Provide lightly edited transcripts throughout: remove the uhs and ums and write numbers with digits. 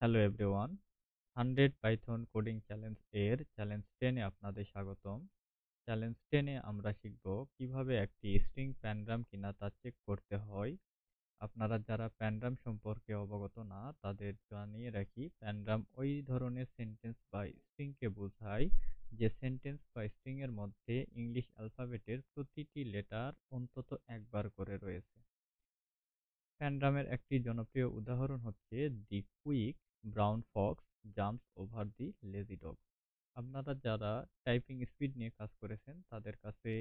Hello everyone, 100 Python coding challenge এর challenge 10 এ আপনাদের স্বাগতম। চ্যালেঞ্জ 10 এ আমরা শিখব কিভাবে একটি স্ট্রিং প্যানগ্রাম কিনা তা চেক করতে হয়। আপনারা যারা প্যানগ্রাম সম্পর্কে অবগত না তাদের জানিয়ে রাখি, প্যানগ্রাম ওই ধরনের সেন্টেন্স বা স্ট্রিংকে বোঝায় যে সেন্টেন্স বা স্ট্রিং এর মধ্যে ইংলিশ অ্যালফাবেটের প্রতিটি লেটার অন্তত একবার করে রয়েছে। প্যানগ্রামের একটি জনপ্রিয় উদাহরণ হচ্ছে "the quick brown fox jumps over the lazy dog". আপনারা যারা টাইপিং স্পিড নিয়ে কাজ করেছেন তাদের কাছে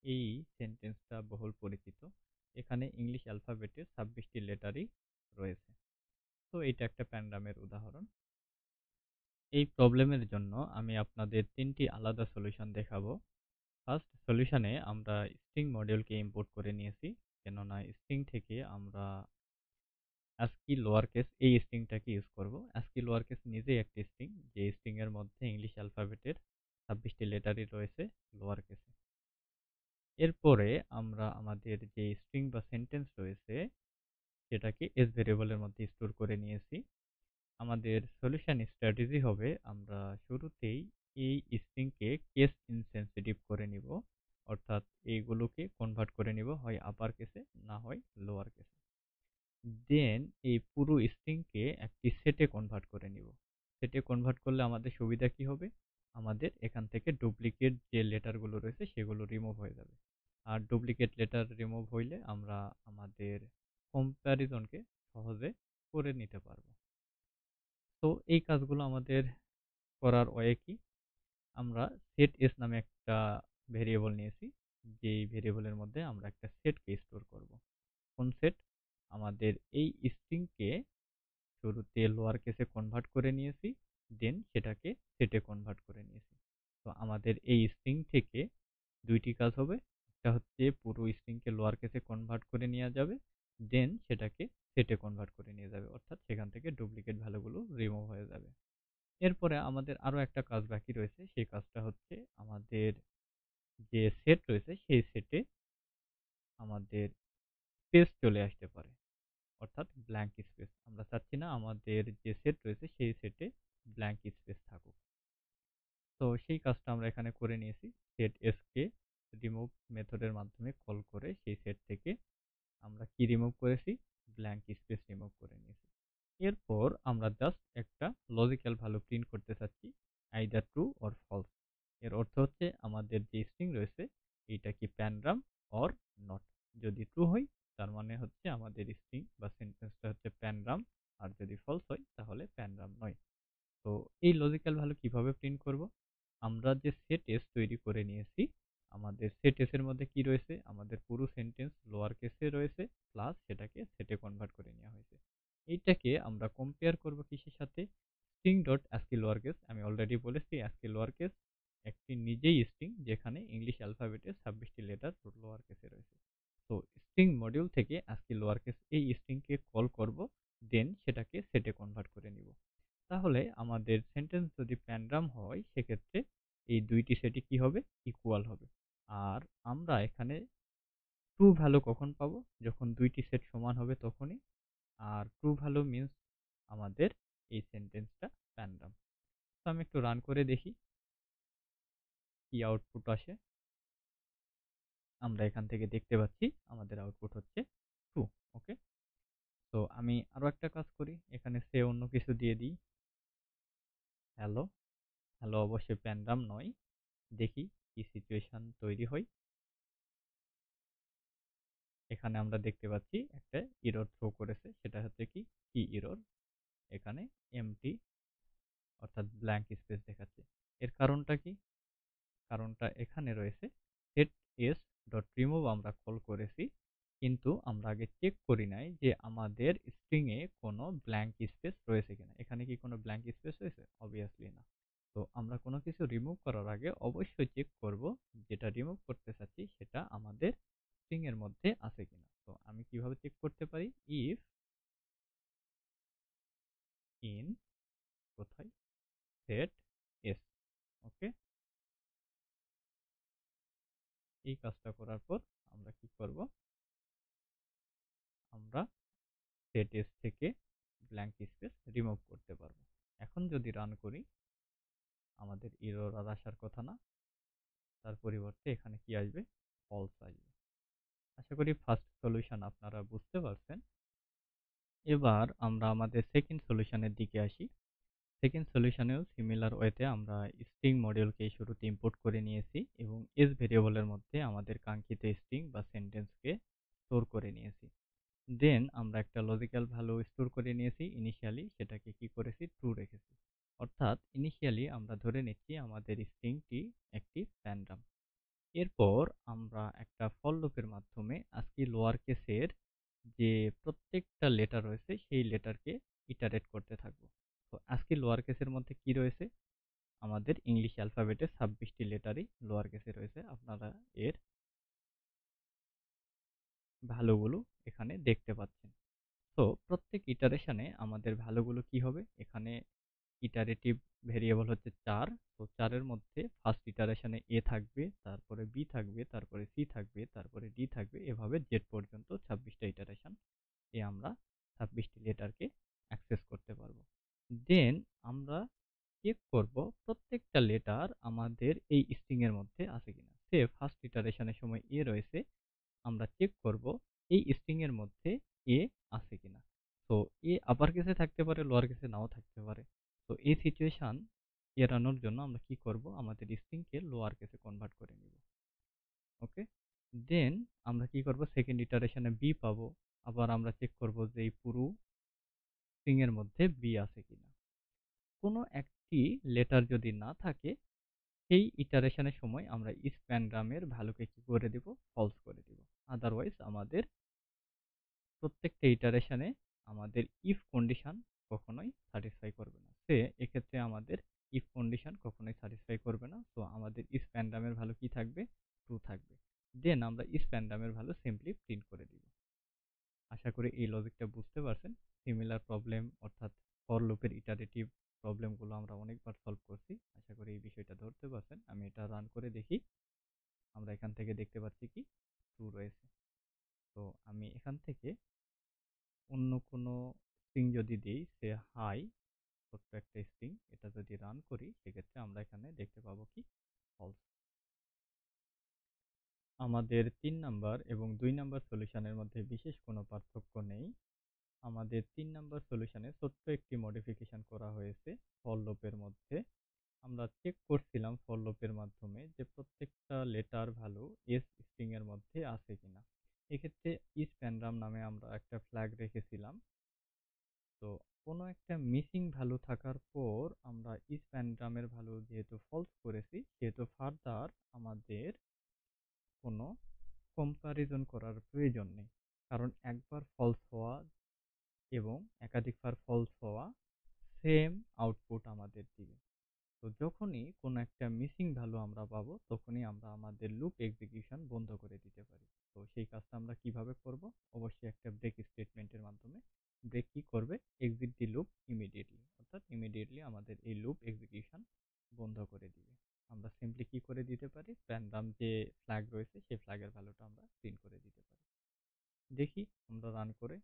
এই সেন্টেন্সটা বহুল পরিচিত। এখানে ইংলিশ অ্যালফাবেটের 26টি লেটারই রয়েছে। তো এটা একটা প্যানগ্রামের উদাহরণ। এই প্রবলেমের জন্য আমি আপনাদের 3টি আলাদা সলিউশন দেখাবো। ফার্স্ট সলিউশনে আমরা স্ট্রিং মডিউলকে ইম্পোর্ট করে নিয়েছি, কেননা স্ট্রিং থেকে আমরা ASCII লোয়ার কেস এই স্ট্রিংটাকে ইউজ করব। ASCII লোয়ার কেস নিজেই একটি স্ট্রিং, যে স্ট্রিং এর মধ্যে ইংলিশ অ্যালফাবেটের 26টি লেটারই রয়েছে লোয়ার কেসে। এরপরে আমরা আমাদের যে স্ট্রিং বা সেন্টেন্স রয়েছে সেটাকে এস ভেরিয়েবলের মধ্যে স্টোর করে নিয়েছি। আমাদের সলিউশন স্ট্র্যাটেজি হবে, আমরা শুরুতেই এই স্ট্রিংকে কেস ইনসেনসিটিভ করে নিব, অর্থাৎ এইগুলোকে কনভার্ট করে নিব হয় আপার কেসে না হয় লোয়ার কেসে। দেন এই পুরো স্ট্রিংকে একটি সেটে কনভার্ট করে নিব। সেটে কনভার্ট করলে আমাদের সুবিধা কি হবে? আমাদের এখান থেকে ডুপ্লিকেট যে লেটারগুলো রয়েছে সেগুলো রিমুভ হয়ে যাবে। আর ডুপ্লিকেট লেটার রিমুভ হইলে আমরা আমাদের কম্প্যারিজনকে সহজে করে নিতে পারবো। তো এই কাজগুলো আমাদের করার ওয়ে কি? আমরা সেট এস নামে একটা ভেরিয়েবল নিয়েছি, যেই ভেরিয়েবলের মধ্যে আমরা একটা সেটকে স্টোর করব। কোন সেট? আমাদের এই স্ট্রিংকে শুরুতে লোয়ার কেসে কনভার্ট করে নিয়েছি, দেন সেটাকে সেটে কনভার্ট করে নিয়েছি। তো আমাদের এই স্ট্রিং থেকে দুইটি কাজ হবে। একটা হচ্ছে পুরো স্ট্রিংকে লোয়ার কেসে কনভার্ট করে নেওয়া যাবে, দেন সেটাকে সেটে কনভার্ট করে নিয়ে যাবে, অর্থাৎ সেখান থেকে ডুপ্লিকেট ভ্যালুগুলো রিমুভ হয়ে যাবে। এরপরে আমাদের আরো একটা কাজ বাকি রয়েছে, সেই কাজটা হচ্ছে আমাদের যে সেট রয়েছে সেই সেটে আমাদের স্পেস চলে আসতে পারে, অর্থাৎ ব্ল্যাঙ্ক স্পেস। আমরা চাচ্ছি না আমাদের যে সেট রয়েছে সেই সেটে ব্ল্যাঙ্ক স্পেস থাকুক। তো সেই কাজটা আমরা এখানে করে নিয়েছি। সেট এস কে রিমুভ মেথডের মাধ্যমে কল করে সেই সেট থেকে আমরা কি রিমুভ করেছি? ব্ল্যাঙ্ক স্পেস রিমুভ করে নিয়েছি। এরপর আমরা জাস্ট একটা লজিক্যাল ভ্যালু প্রিন্ট করতে চাচ্ছি, আইদার ট্রু অর ফলস। এর অর্থ হচ্ছে আমাদের যে স্ট্রিং রয়েছে এইটা কি প্যানগ্রাম অর নট। যদি ট্রু হয় তার মানে হচ্ছে আমাদের স্ট্রিং বা সেন্টেন্সটা হচ্ছে প্যানগ্রাম, আর যদি ফলস হয় তাহলে প্যানগ্রাম নয়। তো এই লজিক্যাল ভ্যালু কিভাবে প্রিন্ট করব? আমরা যে সেট এস তৈরি করে নিয়েছি, আমাদের সেট এস এর মধ্যে কি রয়েছে? আমাদের পুরো সেন্টেন্স লোয়ার কেসে রয়েছে, প্লাস সেটাকে সেটে কনভার্ট করে নেওয়া হয়েছে। এইটাকে আমরা কম্পেয়ার করব কিসের সাথে? String dot ASCII lower case. আমি অলরেডি বলেছি ASCII লোয়ার কেস একটি নিজেই স্ট্রিং যেখানে ইংলিশ অ্যালফাবেটের 26টি লেটার লোয়ার কেসে রয়েছে। তো স্ট্রিং মডিউল থেকে ASCII লোয়ার কেস এই স্ট্রিংকে কল করব, দেন সেটাকে সেটে কনভার্ট করে নিব। তাহলে আমাদের সেন্টেন্স যদি প্যানগ্রাম হয় সেক্ষেত্রে এই দুইটি সেটই কি হবে? ইকুয়াল হবে। আর আমরা এখানে ট্রু ভ্যালু কখন পাবো? যখন দুইটি সেট সমান হবে তখনই। আর ট্রু ভ্যালু মিন্স আমাদের এই সেন্টেন্সটা প্যানগ্রাম। তো আমি একটু রান করে দেখি কি আউটপুট আসে। আমরা এখান থেকে দেখতে পাচ্ছি আমাদের আউটপুট হচ্ছে ট্রু। ওকে, তো আমি আরো একটা কাজ করি, এখানে সে অন্য কিছু দিয়ে দিই। হ্যালো। হ্যালো অবশ্যই প্যানগ্রাম নয়। দেখি কি সিচুয়েশন তৈরি হয়। এখানে আমরা দেখতে পাচ্ছি একটা এরর থ্রো করেছে, সেটা হচ্ছে কি এরর। এখানে এমটি অর্থাৎ ব্ল্যাঙ্ক স্পেস দেখাচ্ছে। এর কারণটা কি? কারণটা এখানে রয়েছে, সেট এস ডট রিমুভ আমরা কল করেছি, কিন্তু আমরা আগে চেক করি নাই যে আমাদের স্ট্রিং এ কোনো ব্ল্যাঙ্ক স্পেস রয়েছে কিনা। এখানে কি কোনো ব্ল্যাঙ্ক স্পেস রয়েছে? অবভিয়াসলি না। তো আমরা কোনো কিছু রিমুভ করার আগে অবশ্যই চেক করব যেটা রিমুভ করতে চাচ্ছি সেটা আমাদের স্ট্রিং এর মধ্যে আছে কিনা। তো আমি কিভাবে চেক করতে পারি? ইফ ইন কোথায় সেট এস। ওকে, এই কাজটা করার পর আমরা কি করব? আমরা সেট এস থেকে ব্ল্যাঙ্ক স্পেস রিমুভ করতে পারবো। এখন যদি রান করি, আমাদের এরর আর আসার কথা না, তার পরিবর্তে এখানে কি আসবে? ফলস আসবে। আশা করি ফার্স্ট সলিউশন আপনারা বুঝতে পারছেন। এবার আমরা আমাদের সেকেন্ড সলিউশনের দিকে আসি। সেকেন্ড সলিউশনেও সিমিলার ওয়েতে আমরা স্ট্রিং মডিউলকে শুরুতে ইম্পোর্ট করে নিয়েছি এবং এস ভেরিয়েবলের মধ্যে আমাদের কাঙ্ক্ষিত স্ট্রিং বা সেন্টেন্সকে স্টোর করে নিয়েছি। দেন আমরা একটা লজিক্যাল ভ্যালু স্টোর করে নিয়েছি ইনিশিয়ালি, সেটাকে কি করেছি? ট্রু রেখেছি। অর্থাৎ ইনিশিয়ালি আমরা ধরে নিচ্ছি আমাদের স্ট্রিংটি একটি প্যান্ড্রাম। এরপর আমরা একটা ফর লুপের মাধ্যমে আজকে লোয়ার কেসের যে প্রত্যেকটা লেটার রয়েছে সেই লেটারকে ইটারেট করতে থাকবো। তো আজকে লোয়ার কেসের মধ্যে কি রয়েছে? আমাদের ইংলিশ অ্যালফাবেটের 26টি লেটারই লোয়ার কেসে রয়েছে। আপনারা এর ভ্যালুগুলো এখানে দেখতে পাচ্ছেন। তো প্রত্যেক ইটারেশনে আমাদের ভ্যালুগুলো কি হবে? এখানে ইটারেটিভ ভেরিয়েবল হচ্ছে 4। তো 4 এর মধ্যে ফার্স্ট ইটারেশনে এ থাকবে, তারপরে বি থাকবে, তারপরে সি থাকবে, তারপরে ডি থাকবে, এভাবে জেড পর্যন্ত 26টা ইটারেশন এ আমরা 26টি লেটারকে অ্যাক্সেস করতে পারবো। দেন আমরা চেক করব প্রত্যেকটা লেটার আমাদের এই স্ট্রিং এর মধ্যে আছে কিনা। সে ফার্স্ট ইটারেশনের সময় এ রয়েছে, আমরা চেক করব এই স্ট্রিং এর মধ্যে এ আছে কিনা। তো এ আপার কেসে থাকতে পারে, লোয়ার কেসে নাও থাকতে পারে। তো এই সিচুয়েশন এড়ানোর জন্য আমরা কি করব? আমাদের স্ট্রিংকে লোয়ার কেসে কনভার্ট করে নিব। ওকে, দেন আমরা কি করব? সেকেন্ড ইটারেশনে বি পাবো। আবার আমরা চেক করব যে এই পুরো স্ট্রিং এর মধ্যে বি আছে কিনা। কোনো একটি লেটার যদি না থাকে, সেই ইটারেশনের সময় আমরা ইফ প্যানগ্রামের ভ্যালুকে কি করে দিব? ফলস করে দিব। আদারওয়াইজ আমাদের প্রত্যেকটা ইটারেশনে আমাদের ইফ কন্ডিশন কখনোই স্যাটিসফাই করবে না। সে এক্ষেত্রে আমাদের ইফ কন্ডিশন কখনোই স্যাটিসফাই করবে না। তো আমাদের ইফ প্যানগ্রামের ভ্যালু কি থাকবে? ট্রু থাকবে। দেন আমরা ইফ প্যানগ্রামের ভ্যালু সিম্পলি প্রিন্ট করে দিব। আশা করি এই লজিকটা বুঝতে পারছেন। সিমিলার প্রবলেম অর্থাৎ ফর লুপের ইটারেটিভ প্রবলেমগুলো আমরা অনেকবার সলভ করছি। আশা করি এই বিষয়টা ধরতে পারছেন। আমি এটা রান করে দেখি। আমরা এখান থেকে দেখতে পাচ্ছি কি ট্রু রয়েছে। তো আমি এখান থেকে অন্য কোনো স্ট্রিং যদি দিই, সে হাই, ছোট্ট একটা স্ট্রিং, এটা যদি রান করি, সেক্ষেত্রে আমরা এখানে দেখতে পাবো কি ফলস। আমাদের 3 নাম্বার এবং 2 নাম্বার সলিউশনের মধ্যে বিশেষ কোনো পার্থক্য নেই। আমাদের 3 নাম্বার সলিউশনে ছোট্ট একটি মডিফিকেশন করা হয়েছে ফর লুপের মধ্যে। আমরা চেক করছিলাম ফর লুপের মাধ্যমে যে প্রত্যেকটা লেটার ভ্যালু এস স্ট্রিং এর মধ্যে আছে কিনা। এক্ষেত্রে ইস প্যানগ্রাম নামে আমরা একটা ফ্ল্যাগ রেখেছিলাম। তো কোনো একটা মিসিং ভ্যালু থাকার পর আমরা ইস প্যানগ্রামের ভ্যালু যেহেতু ফলস করেছি, সেহেতু ফার্দার আমাদের কোনো কম্পারিজন করার প্রয়োজন নেই। কারণ একবার ফলস হওয়া এবং একাধিকবার ফলস হওয়া সেম আউটপুট আমাদের দিবে। তো যখনই কোনো একটা মিসিং ভ্যালু আমরা পাবো, তখনই আমরা আমাদের লুপ এক্সিকিউশন বন্ধ করে দিতে পারি। তো সেই কাজটা আমরা কিভাবে করব? অবশ্যই একটা ব্রেক স্টেটমেন্টের মাধ্যমে। ব্রেক কি করবে? এক্সিট দি লুপ ইমিডিয়েটলি, অর্থাৎ ইমিডিয়েটলি আমাদের এই লুপ এক্সিকিউশন বন্ধ করে দিবে। আমরা সিম্পলি কি করে দিতে পারি? প্যানগ্রাম যে ফ্ল্যাগ রয়েছে সেই ফ্ল্যাগের ভ্যালুটা আমরা প্রিন্ট করে দিতে পারি। দেখি আমরা রান করে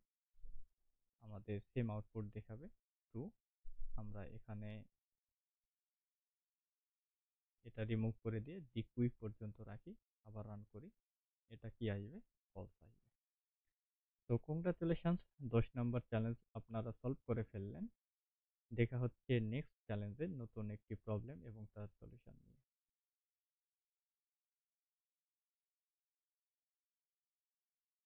আমাদের সেম আউটপুট দেখাবে ট্রু। আমরা এখানে এটা রিমুভ করে দিয়ে ডিকুই পর্যন্ত রাখি, আবার রান করি, এটা কি আসবে? ফলস আসবে। তো কংগ্রাচুলেশনস, 10 নম্বর চ্যালেঞ্জ আপনারা সলভ করে ফেললেন। দেখা হচ্ছে নেক্সট চ্যালেঞ্জে নতুন একটি প্রবলেম এবং তার সলিউশন নিয়ে।